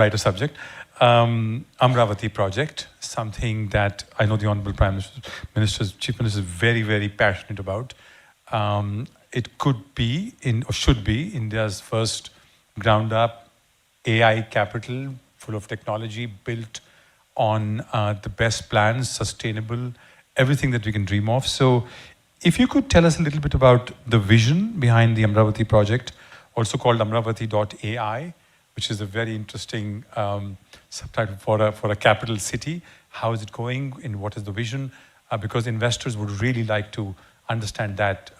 lighter subject. Amaravati project, something that I know the Honorable Prime Minister, Chief Minister is very, very passionate about. It could be, or should be, India's first ground-up AI capital, full of technology, built on the best plans, sustainable, everything that we can dream of. So if you could tell us a little bit about the vision behind the Amaravati project, also called Amaravati.ai, which is a very interesting subtitle for a capital city. How is it going and what is the vision? Because investors would really like to understand that.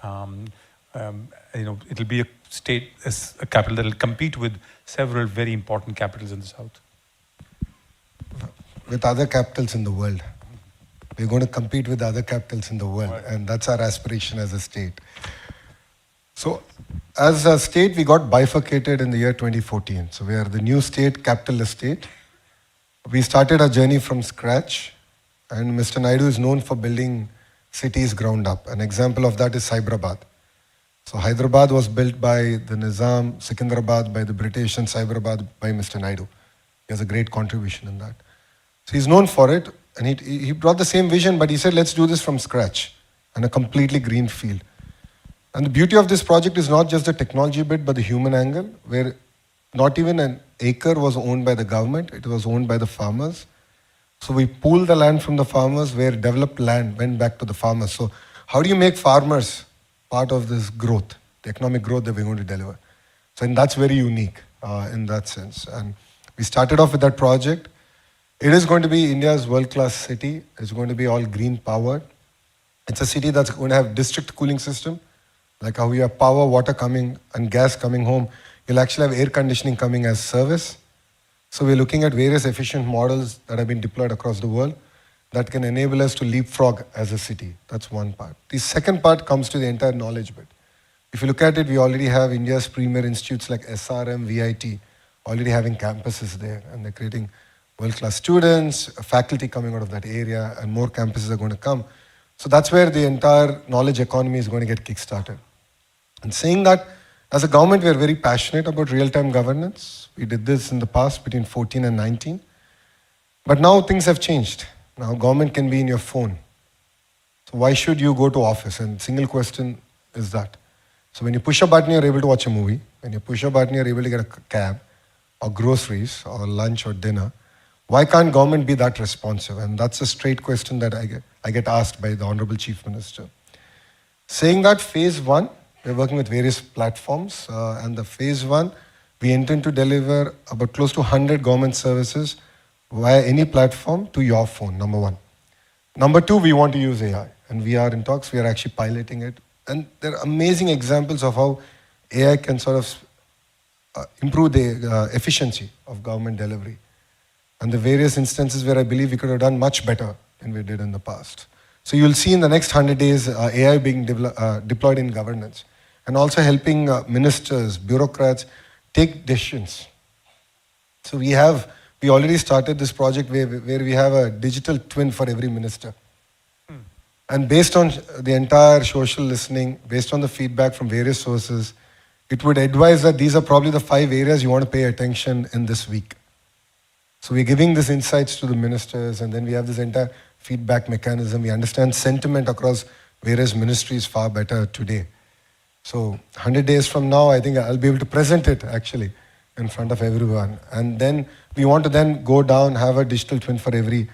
It'll be a state, a capital that will compete with several very important capitals in the south. With other capitals in the world. We're going to compete with other capitals in the world, and that's our aspiration as a state. So, as a state, we got bifurcated in the year 2014. So, we are the new state, capitalist state. We started our journey from scratch, and Mr. Naidu is known for building cities ground up. An example of that is Hyderabad. So, Hyderabad was built by the Nizam, Secunderabad by the British, and Cyberabad by Mr. Naidu. He has a great contribution in that. So, he's known for it, and he brought the same vision, but he said, let's do this from scratch, and a completely green field. And the beauty of this project is not just the technology bit, but the human angle, where not even an acre was owned by the government, it was owned by the farmers. So we pooled the land from the farmers, where developed land went back to the farmers. So how do you make farmers part of this growth, the economic growth that we're going to deliver? So and that's very unique in that sense. And we started off with that project. It is going to be India's world-class city. It's going to be all green powered. It's a city that's going to have district cooling system, like how you have power, water coming and gas coming home. You'll actually have air conditioning coming as service. So we're looking at various efficient models that have been deployed across the world that can enable us to leapfrog as a city. That's one part. The second part comes to the entire knowledge bit. If you look at it, we already have India's premier institutes like SRM, VIT, already having campuses there, and they're creating world-class students, faculty coming out of that area, and more campuses are going to come. So that's where the entire knowledge economy is going to get kickstarted. And saying that, as a government, we are very passionate about real-time governance. We did this in the past between 14 and 19. But now things have changed. Now government can be in your phone. So why should you go to office? And single question is that. So when you push a button, you're able to watch a movie. When you push a button, you're able to get a cab or groceries or lunch or dinner. Why can't government be that responsive? And that's a straight question that I get asked by the Honorable Chief Minister. Saying that, phase one, we're working with various platforms, and the phase one, we intend to deliver about close to 100 government services via any platform to your phone, number one. Number two, we want to use AI, and we are in talks, we are actually piloting it. And there are amazing examples of how AI can sort of improve the efficiency of government delivery. And the various instances where I believe we could have done much better than we did in the past. So you'll see in the next 100 days AI being deployed in governance and also helping ministers, bureaucrats take decisions. So we already started this project where we have a digital twin for every minister. And based on the entire social listening, based on the feedback from various sources, it would advise that these are probably the 5 areas you want to pay attention in this week. So we're giving these insights to the ministers, and then we have this entire feedback mechanism. We understand sentiment across various ministries far better today. So 100 days from now, I think I'll be able to present it actually in front of everyone. And then we want to then go down, have a digital twin for every